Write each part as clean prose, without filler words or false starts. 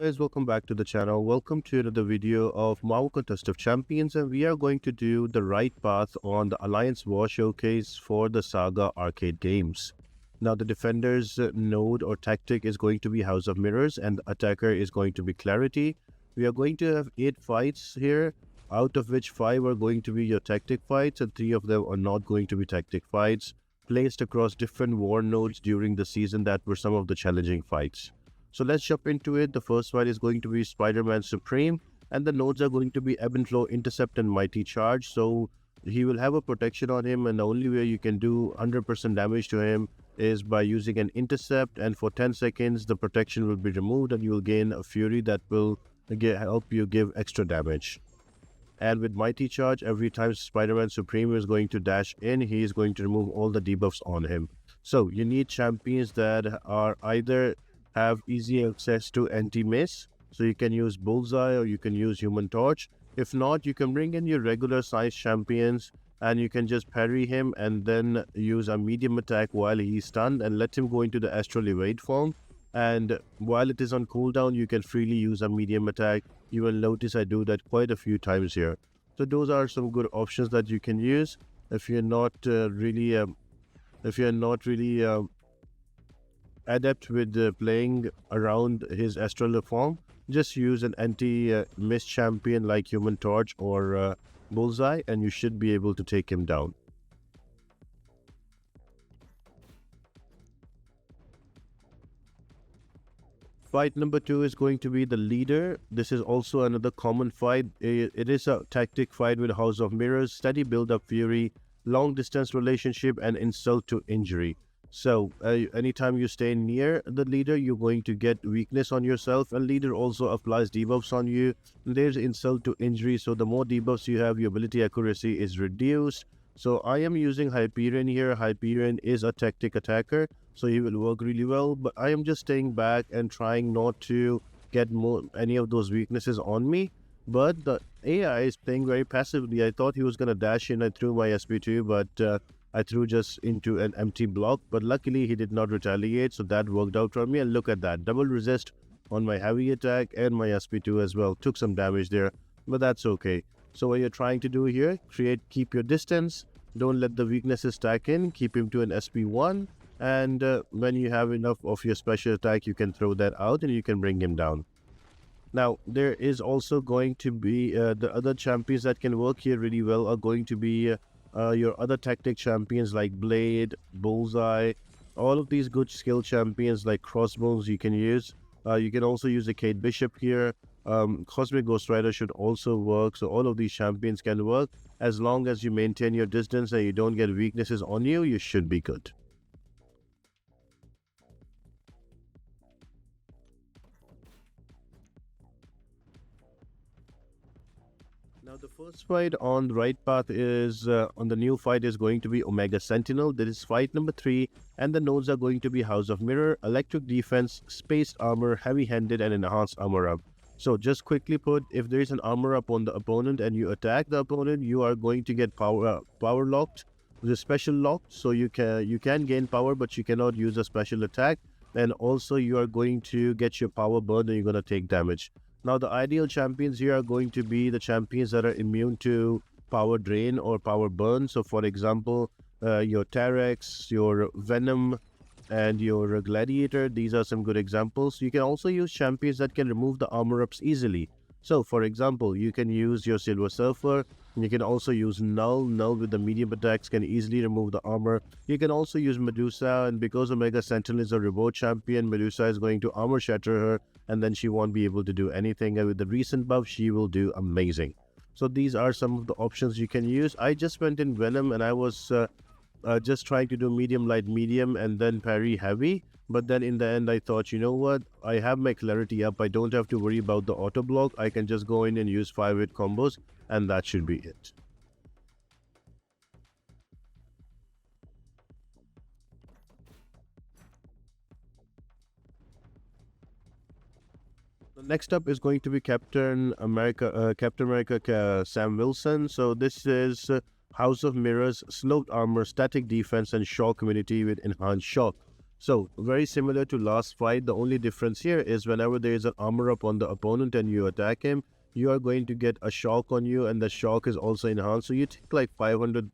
Guys, welcome back to the channel. Welcome to another video of Marvel Contest of Champions, and we are going to do the right path on the Alliance War Showcase for the Saga arcade games. Now the defender's node or tactic is going to be House of Mirrors and the attacker is going to be Clarity. We are going to have 8 fights here, out of which 5 are going to be your tactic fights and 3 of them are not going to be tactic fights, placed across different war nodes during the season that were some of the challenging fights. So let's jump into it. The first fight is going to be Spiderman Supreme, and the nodes are going to be Ebb and Flow, Intercept, and Mighty Charge. So he will have a protection on him, and the only way you can do 100% damage to him is by using an Intercept, and for 10 seconds the protection will be removed and you will gain a Fury that will help you give extra damage. And with Mighty Charge, every time Spider-Man Supreme is going to dash in, he is going to remove all the debuffs on him. So you need champions that are either have easy access to anti-miss, so you can use Bullseye or you can use Human Torch. If not, you can bring in your regular size champions and you can just parry him and then use a medium attack while he's stunned and let him go into the Astral Evade form. And while it is on cooldown, you can freely use a medium attack. You will notice I do that quite a few times here. So those are some good options that you can use if you're not really adept with playing around his astral form. Just use an anti-miss champion like Human Torch or Bullseye and you should be able to take him down. Fight number 2 is going to be the leader. This is also another common fight. It is a tactic fight with House of Mirrors, steady build-up Fury, long distance relationship, and insult to injury. So anytime you stay near the leader, you're going to get weakness on yourself, and leader also applies debuffs on you. There's insult to injury, so the more debuffs you have, your ability accuracy is reduced. So I am using Hyperion here. Hyperion is a tactic attacker, so he will work really well, but I am just staying back and trying not to get any of those weaknesses on me. But the AI is playing very passively. I thought he was going to dash in. I threw my SP2, but I threw just into an empty block, but luckily he did not retaliate, so that worked out for me. And look at that, double resist on my heavy attack and my SP2 as well. Took some damage there, but that's okay. So what you're trying to do here, keep your distance, don't let the weaknesses stack in, keep him to an SP1, and when you have enough of your special attack, you can throw that out and you can bring him down. Now, there is also going to be the other champions that can work here really well are going to be your other tactic champions like Blade, Bullseye, all of these good skill champions like Crossbones you can use. You can also use the Kate Bishop here. Cosmic Ghost Rider should also work, so all of these champions can work. As long as you maintain your distance and you don't get weaknesses on you, you should be good. Now the first fight on the right path is on the new fight is going to be Omega Sentinel. That is fight number 3, and the nodes are going to be House of Mirror, Electric Defense, Spaced Armor, Heavy-Handed, and Enhanced Armor Up. So just quickly put, if there is an armor up on the opponent and you attack the opponent, you are going to get power locked, the special locked. So you can gain power, but you cannot use a special attack. And also you are going to get your power burned and you're going to take damage. Now the ideal champions here are going to be the champions that are immune to power drain or power burn. So for example, your Terex, your Venom, and your Gladiator. These are some good examples. You can also use champions that can remove the armor ups easily. So for example, you can use your Silver Surfer. You can also use Null. Null with the medium attacks can easily remove the armor. You can also use Medusa, and because Omega Sentinel is a remote champion, Medusa is going to armor shatter her and then she won't be able to do anything. And with the recent buff, she will do amazing. So these are some of the options you can use. I just went in Venom and I was just trying to do medium, light, medium, and then parry heavy. But then in the end, I thought, you know what? I have my clarity up. I don't have to worry about the auto block. I can just go in and use 5-hit combos, and that should be it. Next up is going to be Captain America Sam Wilson. So this is House of Mirrors, sloped armor, static defense, and shock immunity with enhanced shock. So very similar to last fight. The only difference here is whenever there is an armor up on the opponent and you attack him, you are going to get a shock on you, and the shock is also enhanced. So you take like 500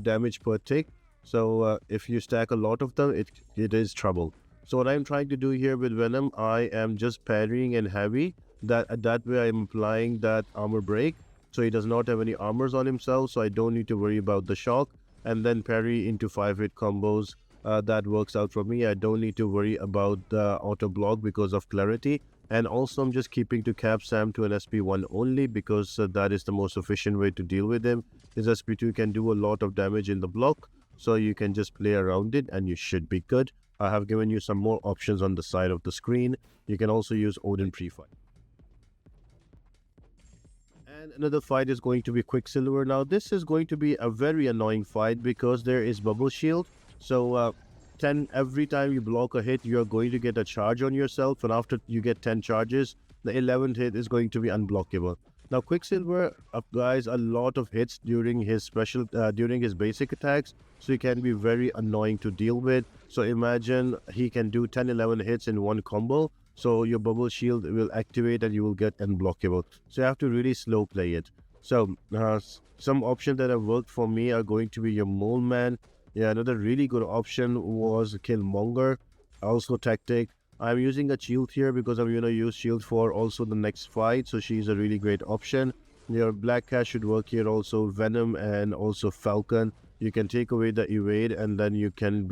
damage per tick. So if you stack a lot of them, it is trouble. So what I'm trying to do here with Venom, I am just parrying and heavy. That way I'm applying that armor break. So he does not have any armors on himself, so I don't need to worry about the shock. And then parry into 5-hit combos. That works out for me. I don't need to worry about the auto block because of clarity. And also I'm just keeping to cap Sam to an SP1 only because that is the most efficient way to deal with him. His SP2 can do a lot of damage in the block, so you can just play around it and you should be good. I have given you some more options on the side of the screen. You can also use Odin pre-fight. And another fight is going to be Quicksilver. Now this is going to be a very annoying fight because there is bubble shield. So 10 every time you block a hit, you're going to get a charge on yourself, and after you get 10 charges, the 11th hit is going to be unblockable. Now Quicksilver applies a lot of hits during his during his basic attacks, so he can be very annoying to deal with. So imagine he can do 10-11 hits in one combo, so your bubble shield will activate and you will get unblockable. So you have to really slow play it. So some options that have worked for me are going to be your Mole Man. Yeah, another really good option was Killmonger, also tactic. I'm using a shield here because I'm going to use shield for also the next fight, so she's a really great option. Your Black Cat should work here also, Venom and also Falcon. You can take away the evade and then you can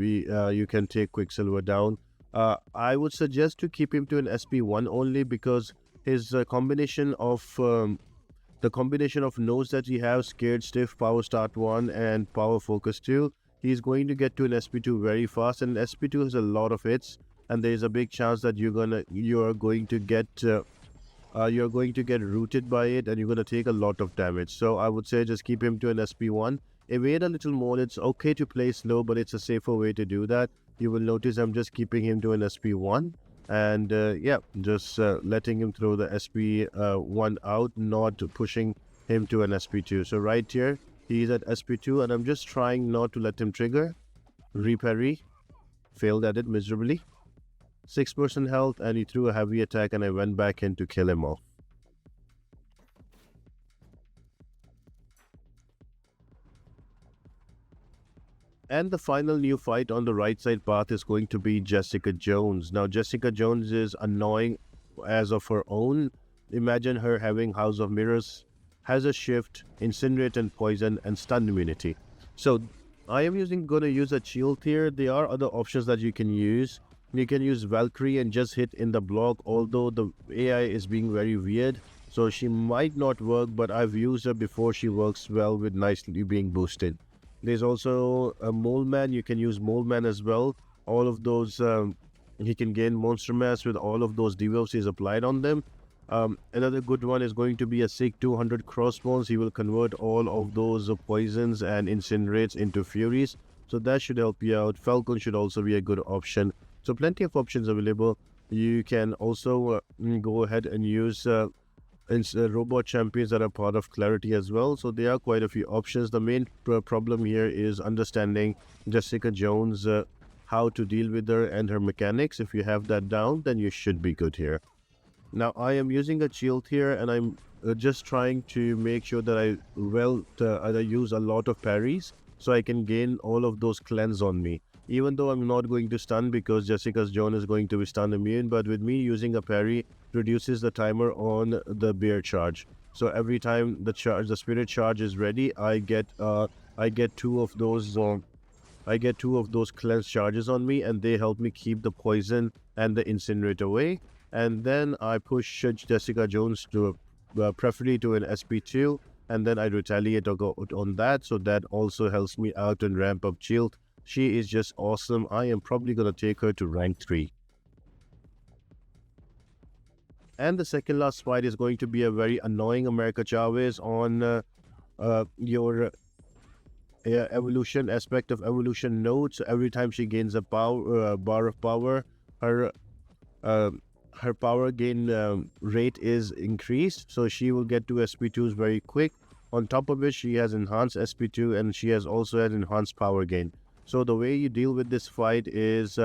take Quicksilver down. I would suggest to keep him to an SP1 only because his combination of the combination of nodes that he has, Scared Stiff, Power Start 1 and Power Focus 2, he's going to get to an SP2 very fast, and SP2 has a lot of hits, and there is a big chance that you're going to get rooted by it, and you're going to take a lot of damage. So I would say just keep him to an SP1. Evade a little more. It's okay to play slow, but it's a safer way to do that. You will notice I'm just keeping him to an SP1, and yeah, just letting him throw the SP1 out, not pushing him to an SP2. So right here, he's at SP2 and I'm just trying not to let him trigger. Reparry. Failed at it miserably. 6% health and he threw a heavy attack and I went back in to kill him off. And the final new fight on the right side path is going to be Jessica Jones. Now Jessica Jones is annoying as of her own. Imagine her having House of Mirrors, has a shift, incinerate and poison, and stun immunity. So I am going to use a shield here. There are other options that you can use. You can use Valkyrie and just hit in the block, although the AI is being very weird. So she might not work, but I've used her before. She works well with nicely being boosted. There's also a Mole Man. You can use Mole Man as well. All of those, he can gain Monster Mass with all of those debuffs he's applied on them. Another good one is going to be a Sig 200 Crossbones. He will convert all of those poisons and incinerates into furies. So that should help you out. Falcon should also be a good option. So plenty of options available. You can also go ahead and use robot champions that are part of Clarity as well. So there are quite a few options. The main problem here is understanding Jessica Jones, how to deal with her and her mechanics. If you have that down, then you should be good here. Now I am using a shield here and I'm just trying to make sure that I use a lot of parries so I can gain all of those cleanse on me. Even though I'm not going to stun because Jessica Jones is going to be stun immune, but with me using a parry reduces the timer on the bear charge. So every time the spirit charge is ready, I get two of those cleanse charges on me, and they help me keep the poison and the incinerate away. And then I push Jessica Jones to preferably to an SP2, and then I retaliate on that, so that also helps me out and ramp up shield. She is just awesome. I am probably going to take her to rank 3. And the second last fight is going to be a very annoying America Chavez on your evolution aspect of evolution node. So every time she gains a bar of power, her power gain rate is increased, so she will get to SP2s very quick. On top of it, she has enhanced SP2 and she has also had enhanced power gain. So the way you deal with this fight is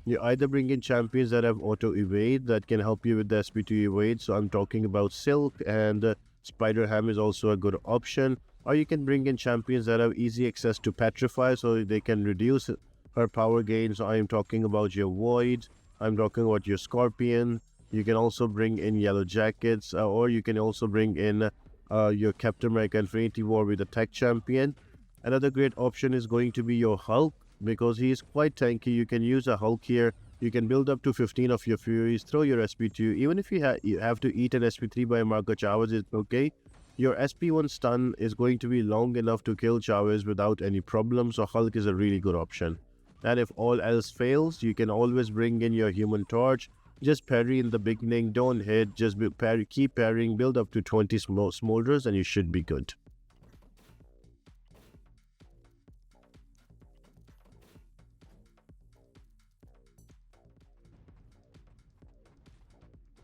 you either bring in champions that have auto evade that can help you with the SP2 evade. So I'm talking about Silk, and Spider-Ham is also a good option. Or you can bring in champions that have easy access to Petrify so they can reduce her power gains. I am talking about your Void. I'm talking about your Scorpion. You can also bring in Yellow Jackets, or you can also bring in your Captain America Infinity War with a tech champion. Another great option is going to be your Hulk, because he is quite tanky. You can use a Hulk here. You can build up to 15 of your Furies, throw your SP2. Even if you have to eat an SP3 by Marco Chavez, it's okay. Your SP1 stun is going to be long enough to kill Chavez without any problem, so Hulk is a really good option. And if all else fails, you can always bring in your Human Torch. Just parry in the beginning, don't hit, just parry, keep parrying, build up to 20 smolders and you should be good.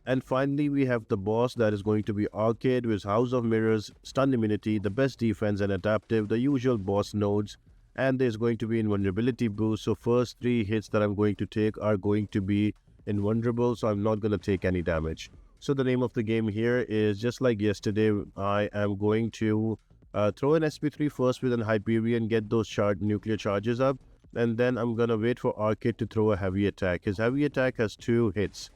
And finally, we have the boss that is going to be Arcade with House of Mirrors, Stun Immunity, the best defense and adaptive, the usual boss nodes, and there's going to be invulnerability boost. So first 3 hits that I'm going to take are going to be invulnerable, so I'm not going to take any damage. So the name of the game here is just like yesterday. I am going to throw an SP3 first with an Hyperion, get those nuclear charges up, and then I'm going to wait for Arcade to throw a heavy attack. His heavy attack has 2 hits.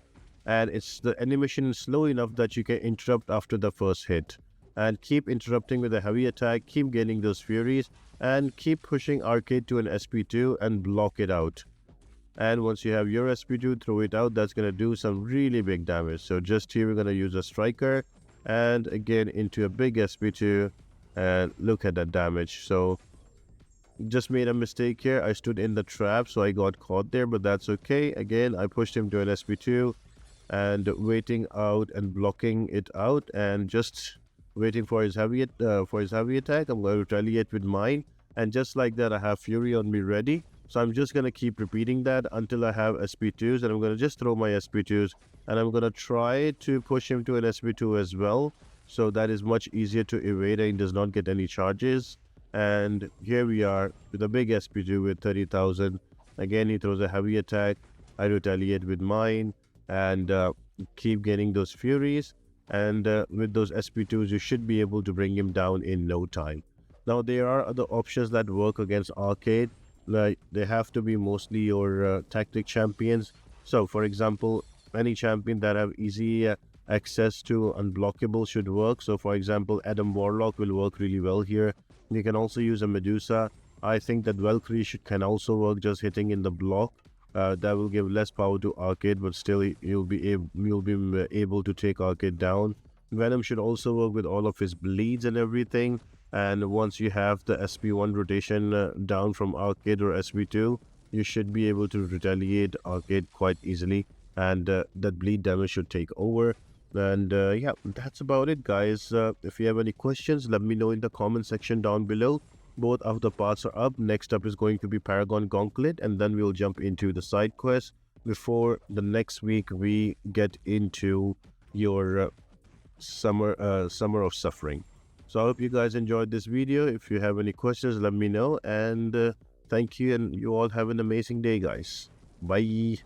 And it's the animation is slow enough that you can interrupt after the first hit, and keep interrupting with a heavy attack, keep gaining those furies, and keep pushing Arcade to an SP2 and block it out. And once you have your SP2, throw it out. That's going to do some really big damage. So just here we're going to use a Striker, and again into a big SP2, and look at that damage. So just made a mistake here. I stood in the trap, so I got caught there, but that's okay. Again, I pushed him to an SP2 and waiting out and blocking it out, and just waiting for his heavy attack. I'm going to retaliate with mine, and just like that I have Fury on me ready. So I'm just going to keep repeating that until I have SP2s, and I'm going to just throw my SP2s, and I'm going to try to push him to an SP2 as well, so that is much easier to evade and does not get any charges. And here we are with a big SP2 with 30,000. Again, he throws a heavy attack. I retaliate with mine and keep getting those furies, and with those SP2s you should be able to bring him down in no time. Now there are other options that work against Arcade, like they have to be mostly your tactic champions. So for example, any champion that have easy access to unblockable should work. So for example, Adam Warlock will work really well here. You can also use a Medusa. I think that Valkyrie can also work, just hitting in the block. That will give less power to Arcade, but still you'll be able to take Arcade down. Venom should also work with all of his bleeds and everything. And once you have the SP1 rotation down from Arcade or SP2, you should be able to retaliate Arcade quite easily, and that bleed damage should take over. And yeah, that's about it, guys. If you have any questions, let me know in the comment section down below. Both of the parts are up. Next up is going to be Paragon Gauntlet, and then we'll jump into the side quest before the next week we get into your summer of suffering. So I hope you guys enjoyed this video. If you have any questions, let me know, and thank you, and you all have an amazing day, guys. Bye.